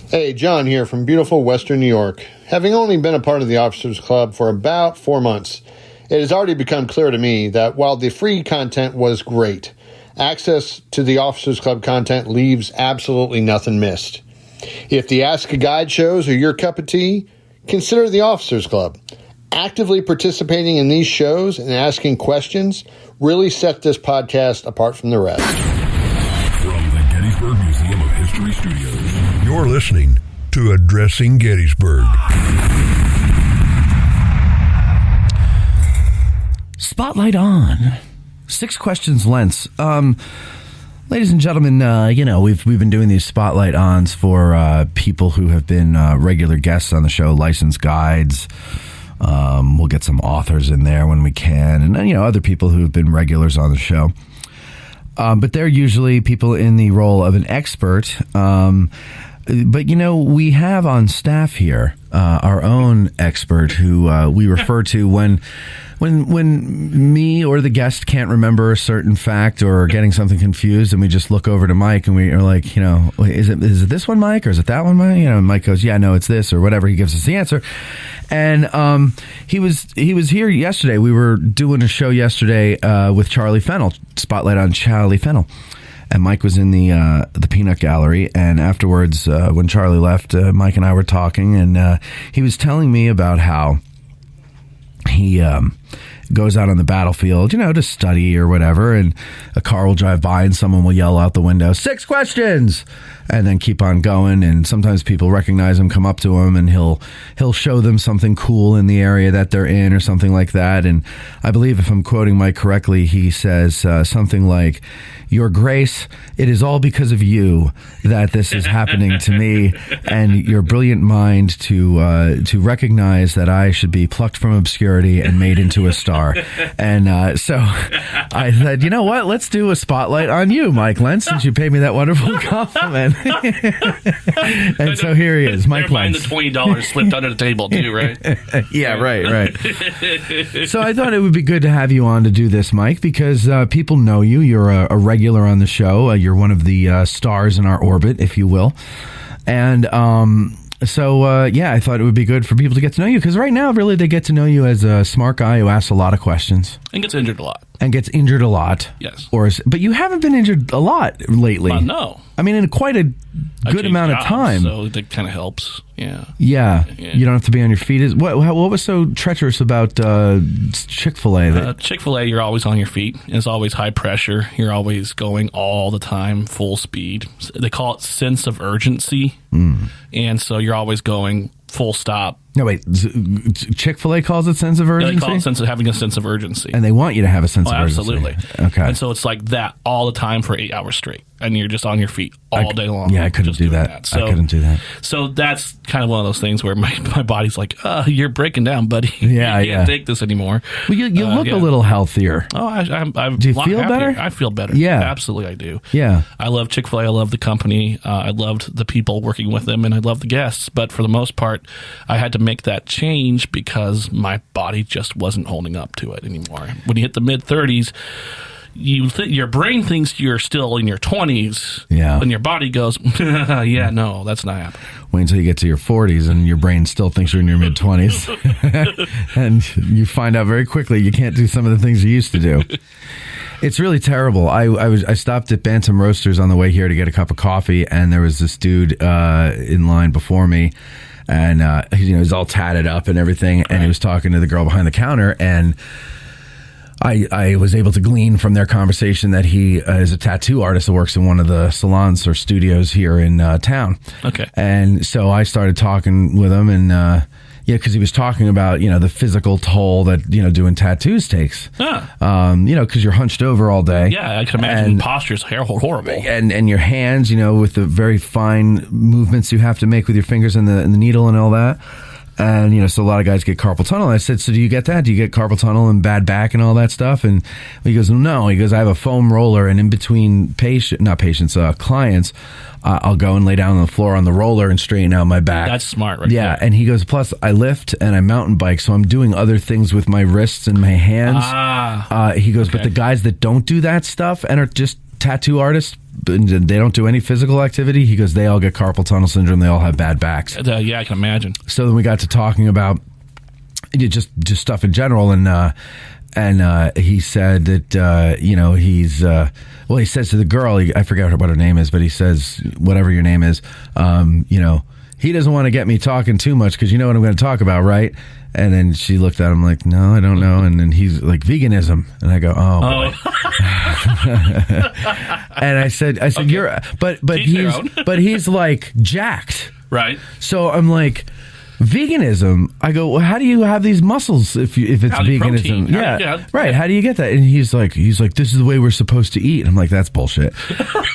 Hey, John here from beautiful Western New York. Having only been a part of the Officers Club for about 4 months, it has already become clear to me that while the free content was great, access to the Officers Club content leaves absolutely nothing missed. If the Ask a Guide shows are your cup of tea, consider the Officers Club. Actively participating in these shows and asking questions really set this podcast apart from the rest. From the Gettysburg Museum of History Studios, you're listening to Addressing Gettysburg. Spotlight on. 6 questions, Lentz. Ladies and gentlemen, we've been doing these spotlight ons for people who have been regular guests on the show, licensed guides. We'll get some authors in there when we can, and then, other people who have been regulars on the show. But they're usually people in the role of an expert. But, we have on staff here our own expert who we refer to when me or the guest can't remember a certain fact or are getting something confused, and we just look over to Mike and we are like, is it this one, Mike, or is it that one, Mike? Mike goes, yeah, no, it's this, or whatever. He gives us the answer. And he was here yesterday. We were doing a show yesterday with Charlie Fennell, Spotlight on Charlie Fennell. And Mike was in the peanut gallery, and afterwards, when Charlie left, Mike and I were talking, and he was telling me about how he goes out on the battlefield, to study or whatever, and a car will drive by and someone will yell out the window, 6 questions, and then keep on going. And sometimes people recognize him, come up to him, and he'll show them something cool in the area that they're in or something like that. And I believe, if I'm quoting Mike correctly, he says something like, "Your Grace, it is all because of you that this is happening to me, and your brilliant mind to recognize that I should be plucked from obscurity and made into a star." And so I said, you know what? Let's do a spotlight on you, Mike Lentz, since you paid me that wonderful compliment. And so here he is, Mike Lentz. The $20 slipped under the table too, right? Yeah, right. So I thought it would be good to have you on to do this, Mike, because people know you. You're a regular on the show. You're one of the stars in our orbit, if you will. And so I thought it would be good for people to get to know you, because right now, really, they get to know you as a smart guy who asks a lot of questions. And gets injured a lot. Yes. But you haven't been injured a lot lately. No. I mean, in quite a good amount of time. So that kind of helps. Yeah. You don't have to be on your feet. What was so treacherous about Chick-fil-A? Chick-fil-A, you're always on your feet. It's always high pressure. You're always going all the time, full speed. They call it sense of urgency. And so you're always going full stop. No, wait. Chick-fil-A calls it sense of urgency? Yeah, they call it having a sense of urgency. And they want you to have a sense of urgency. Absolutely. Okay. And so it's like that all the time for 8 hours straight. And you're just on your feet all day long. Yeah, I couldn't do that. So, I couldn't do that. So that's kind of one of those things where my body's like, you're breaking down, buddy. Yeah, you can't take this anymore. Well, you look a little healthier. Oh, I'm do you feel better? I feel better. Yeah. Absolutely, I do. Yeah. I love Chick-fil-A. I love the company. I loved the people working with them, and I love the guests. But for the most part, I had to make that change because my body just wasn't holding up to it anymore. When you hit the mid-30s, your brain thinks you're still in your 20s. Yeah. And your body goes, yeah, no, that's not happening. Wait until you get to your 40s and your brain still thinks you're in your mid-20s. And you find out very quickly you can't do some of the things you used to do. It's really terrible. I stopped at Bantam Roasters on the way here to get a cup of coffee, and there was this dude in line before me. And he's all tatted up and everything, and he was talking to the girl behind the counter, and I was able to glean from their conversation that he is a tattoo artist that works in one of the salons or studios here in town. Okay. And so I started talking with him, and because he was talking about, the physical toll that, doing tattoos takes. Because you're hunched over all day. Yeah, I can imagine posture's horrible. And your hands, with the very fine movements you have to make with your fingers and the needle and all that. And, so a lot of guys get carpal tunnel. And I said, so do you get that? Do you get carpal tunnel and bad back and all that stuff? And he goes, no. He goes, I have a foam roller, and in between clients, I'll go and lay down on the floor on the roller and straighten out my back. That's smart, right? Yeah. And he goes, plus I lift and I mountain bike, so I'm doing other things with my wrists and my hands. He goes, but the guys that don't do that stuff and are just tattoo artists, and they don't do any physical activity. He goes, they all get carpal tunnel syndrome. They all have bad backs. Yeah, I can imagine. So then we got to talking about just stuff in general, and he said that he says to the girl, I forget what her name is, but he says, whatever your name is, he doesn't want to get me talking too much because you know what I'm going to talk about, right? And then she looked at him like, no, I don't know. And then he's like, veganism. And I go, oh. And I said, okay. You're, but he's like jacked. Right. So I'm like, veganism. I go, well, how do you have these muscles if it's veganism? Yeah, right. How do you get that? And he's like, this is the way we're supposed to eat. And I'm like, that's bullshit.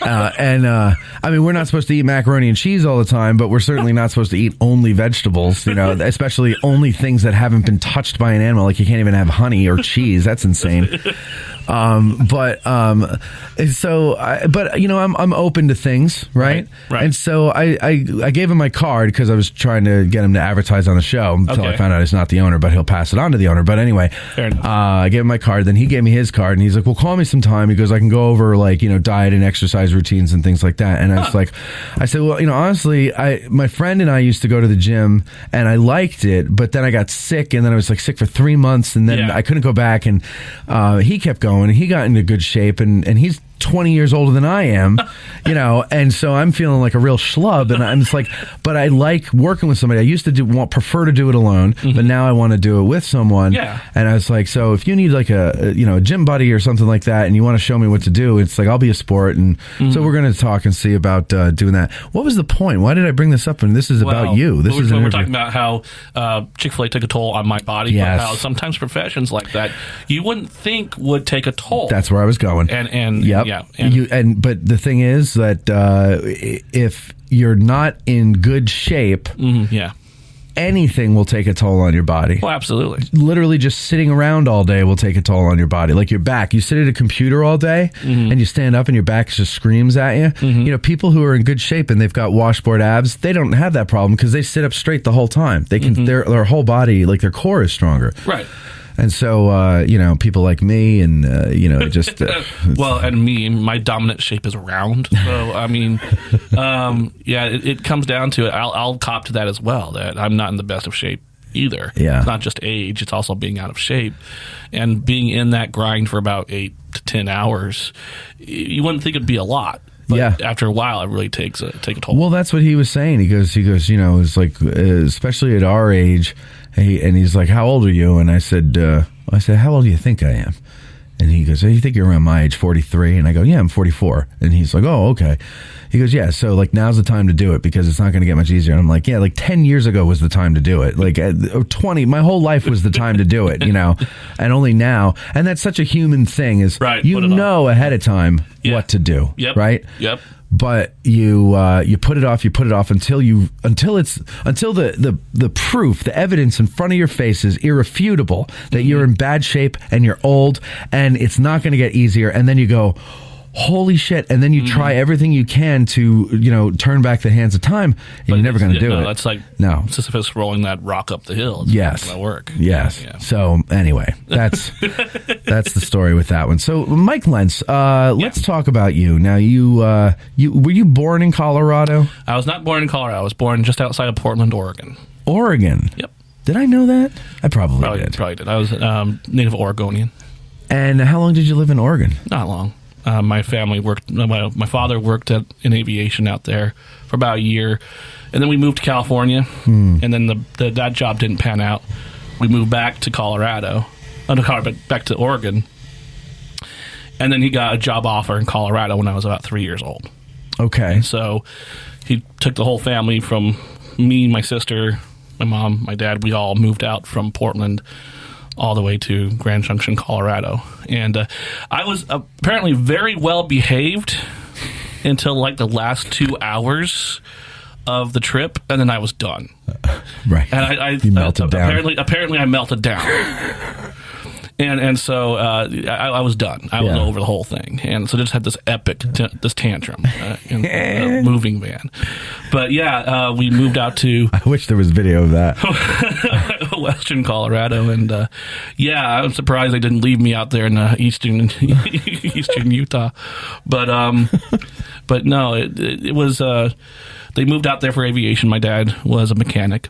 I mean, we're not supposed to eat macaroni and cheese all the time, but we're certainly not supposed to eat only vegetables. Especially only things that haven't been touched by an animal. Like you can't even have honey or cheese. That's insane. I'm open to things, right? And so I gave him my card because I was trying to get him to advertise on the show until I found out he's not the owner, but he'll pass it on to the owner. But anyway, I gave him my card. Then he gave me his card, and he's like, "Well, call me sometime." He goes, "I can go over diet and exercise routines and things like that." And I said, "Well, honestly, my friend and I used to go to the gym, and I liked it, but then I got sick, and then I was sick for 3 months, and then I couldn't go back." And he kept going. And he got into good shape, and he's 20 years older than I am, and so I'm feeling like a real schlub, and I'm just like, but I like working with somebody. I used to prefer to do it alone, but now I want to do it with someone. Yeah. And I was like, so if you need like a gym buddy or something like that, and you want to show me what to do, it's like, I'll be a sport. And so we're going to talk and see about doing that. What was the point? Why did I bring this up? And this is about you. We're talking about how Chick-fil-A took a toll on my body, but how sometimes professions like that you wouldn't think would take a toll. That's where I was going. And yep. Yeah. But the thing is that if you're not in good shape, anything will take a toll on your body. Well, absolutely. Literally just sitting around all day will take a toll on your body. Like your back. You sit at a computer all day and you stand up and your back just screams at you. People who are in good shape and they've got washboard abs, they don't have that problem because they sit up straight the whole time. They can their whole body, like their core is stronger. Right. And so, people like me and, just... well, and me, my dominant shape is round. So, I mean, it comes down to it. I'll cop to that as well, that I'm not in the best of shape either. Yeah. It's not just age, it's also being out of shape. And being in that grind for about 8 to 10 hours, you wouldn't think it'd be a lot. But after a while, it really takes a toll. Well, that's what he was saying. He goes, it's like, especially at our age... And he's like, how old are you? And I said, how old do you think I am? And he goes, you think you're around my age, 43? And I go, yeah, I'm 44. And he's like, oh, okay. He goes, yeah, so like now's the time to do it because it's not going to get much easier. And I'm like, yeah, like 10 years ago was the time to do it. Like 20, my whole life was the time to do it, and only now. And that's such a human thing is you know ahead of time what to do, right? Yep. But you put it off until the proof, the evidence in front of your face is irrefutable that you're in bad shape and you're old and it's not going to get easier. And then you go, holy shit. And then you try everything you can to, turn back the hands of time and you're never going to do it. That's like Sisyphus rolling that rock up the hill. It's not going to work. Yes. Yeah. So anyway, that's the story with that one. So Mike Lentz, let's talk about you. Now were you born in Colorado? I was not born in Colorado. I was born just outside of Portland, Oregon. Oregon? Yep. Did I know that? I probably did. Probably did. I was native Oregonian. And how long did you live in Oregon? Not long. My family worked. My father worked in aviation out there for about a year, and then we moved to California. And then that job didn't pan out. We moved back to Colorado, back to Oregon, and then he got a job offer in Colorado when I was about 3 years old. Okay, and so he took the whole family from me, my sister, my mom, my dad. We all moved out from Portland all the way to Grand Junction, Colorado. And I was apparently very well behaved until like the last 2 hours of the trip, and then I was done. Right. And you melted down. Apparently I melted down. And so I was done. I was over the whole thing. And so just had this epic this tantrum in the moving van. But we moved out to... I wish there was video of that. Western Colorado, and I'm surprised they didn't leave me out there in eastern Utah. But no, it was. They moved out there for aviation. My dad was a mechanic,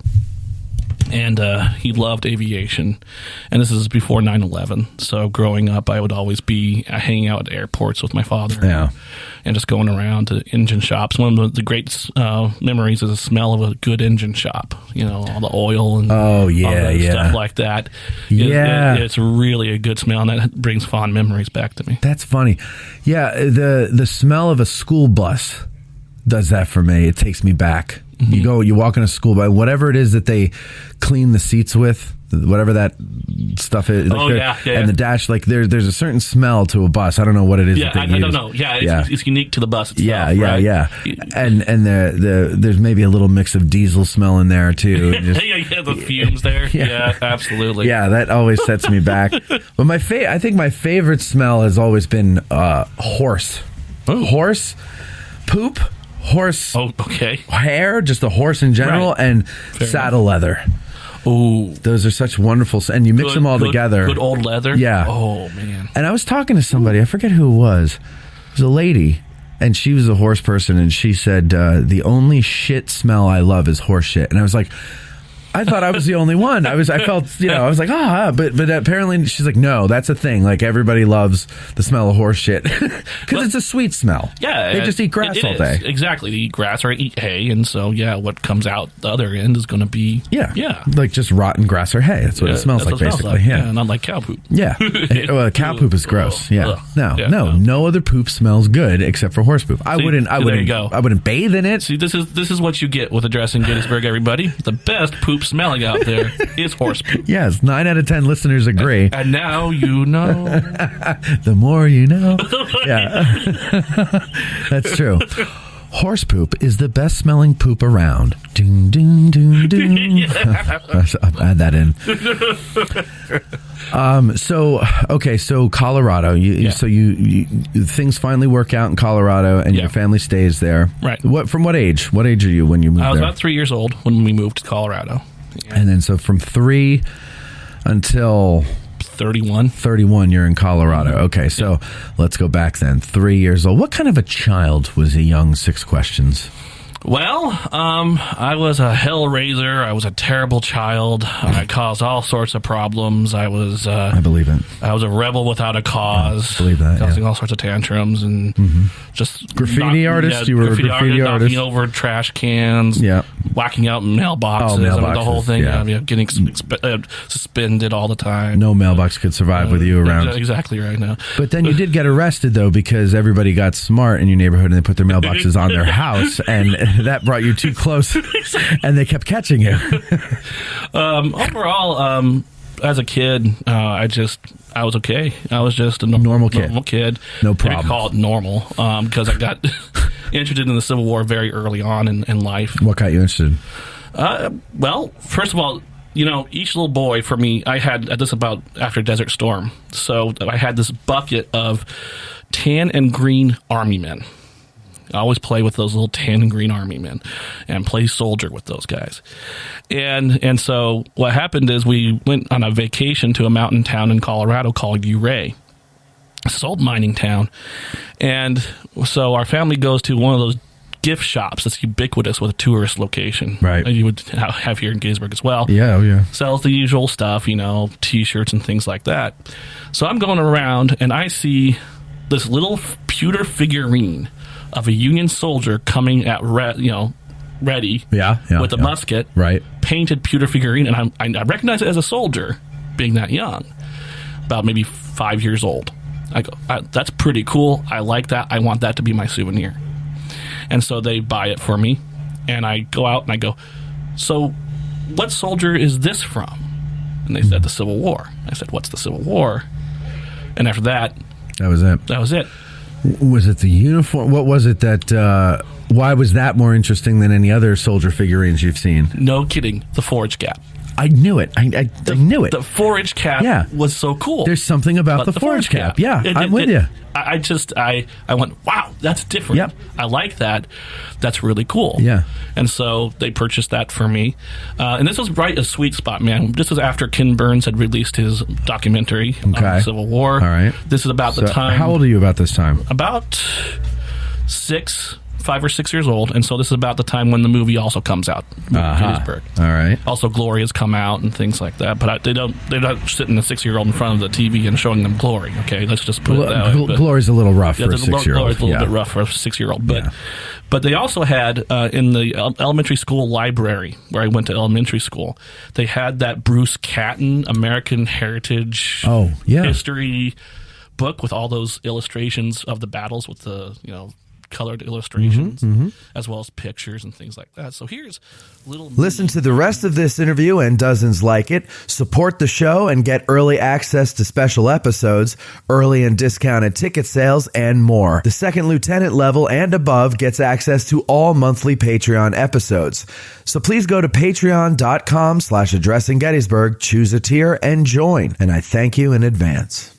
and he loved aviation. And this is before 9/11. So growing up, I would always be hanging out at airports with my father. And just going around to engine shops. One of the great memories is the smell of a good engine shop. You know, all the oil and stuff like that. It's really a good smell, and that brings fond memories back to me. That's funny. Yeah, the smell of a school bus does that for me. It takes me back. Mm-hmm. You walk in a school bus, whatever it is that they clean the seats with, whatever that stuff is. And the dash, like there's a certain smell to a bus. I don't know what it is. Yeah, I don't know. Yeah, it's unique to the bus itself. Yeah. And there's maybe a little mix of diesel smell in there too. The fumes there. Yeah, absolutely. Yeah, that always sets me back. But I think my favorite smell has always been horse. Ooh. Horse poop. Horse hair, just a horse in general, right. And saddle leather. Ooh, those are such wonderful, and you mix them all together. Good old leather. Yeah. Oh man. And I was talking to somebody. I forget who it was. It was a lady, and she was a horse person, and she said the only shit smell I love is horse shit. And I was like, I thought I was the only one. I felt, I was like, but apparently she's like, no, that's a thing. Like everybody loves the smell of horse shit because it's a sweet smell. Yeah, they just eat grass all day. Exactly, they eat grass or eat hay, and so what comes out the other end is going to be like just rotten grass or hay. That's what it smells like, basically. Yeah, not like cow poop. Yeah, cow poop is gross. No other poop smells good except for horse poop. I wouldn't bathe in it. See, this is what you get with Addressing Gettysburg, everybody. The best poop smelling out there is horse poop. Yes, 9 out of 10 listeners agree. And now you know. The more you know. Yeah. That's true. Horse poop is the best smelling poop around. Doom, doom, doom, doom. I'll add that in. So Colorado. So you things finally work out in Colorado, and your family stays there. Right. From what age? What age are you when you moved there? I was about 3 years old when we moved to Colorado. Yeah. And then so from 3 until 31 you're in Colorado. Okay, so let's go back then. 3 years old. What kind of a child was a young Six Questions? Well, I was a hell raiser. I was a terrible child. I caused all sorts of problems. I believe it. I was a rebel without a cause. I believe that. Causing all sorts of tantrums and just graffiti artist. You were a graffiti artist. Knocking over trash cans. Yeah. Whacking out mailboxes. The whole thing. Yeah. Getting suspended all the time. No mailbox could survive with you around. Exactly right now. But then you did get arrested though, because everybody got smart in your neighborhood and they put their mailboxes on their house, and that brought you too close, and they kept catching you. Overall, as a kid, I was okay. I was just a normal kid. No problem. I call it normal because I got interested in the Civil War very early on in life. What got you interested? Well, first of all, each little boy for me, I had this about after Desert Storm. So I had this bucket of tan and green army men. I always play with those little tan and green army men and play soldier with those guys. And so what happened is we went on a vacation to a mountain town in Colorado called Ouray. It's an old mining town. And so our family goes to one of those gift shops that's ubiquitous with a tourist location. Right. And you would have here in Gettysburg as well. Yeah, yeah. Sells the usual stuff, T-shirts and things like that. So I'm going around and I see this little pewter figurine of a Union soldier coming at ready with a musket, right? Painted pewter figurine, and I recognize it as a soldier, being that young, about maybe 5 years old. I go, that's pretty cool. I like that. I want that to be my souvenir. And so they buy it for me, and I go out and I go, so what soldier is this from? And they said the Civil War. I said, what's the Civil War? And after that was it. That was it. Was it the uniform? What was it that, why was that more interesting than any other soldier figurines you've seen? No kidding. The Forge Gap. I knew it. I knew it. The 4-inch cap was so cool. There's something about the 4-inch cap. Yeah, I'm with you. I went, wow, that's different. Yep. I like that. That's really cool. Yeah. And so they purchased that for me. And this was right a sweet spot, man. This was after Ken Burns had released his documentary on the Civil War. All right. This is about the time. How old are you about this time? About 5 or 6 years old, and so this is about the time when the movie also comes out, Gettysburg. All right. Also, Glory has come out and things like that, but they're not sitting a 6-year-old in front of the TV and showing them Glory. Okay, let's just put it that way. Glory's a little rough for a 6-year-old. Glory's a little bit rough for a 6-year-old, but they also had in the elementary school library where I went to elementary school, they had that Bruce Catton American Heritage History book with all those illustrations of the battles with the colored illustrations, as well as pictures and things like that. So here's Listen to the rest of this interview and dozens like it. Support the show and get early access to special episodes, early and discounted ticket sales, and more. The second lieutenant level and above gets access to all monthly Patreon episodes. So please go to patreon.com/addressinggettysburg, choose a tier, and join. And I thank you in advance.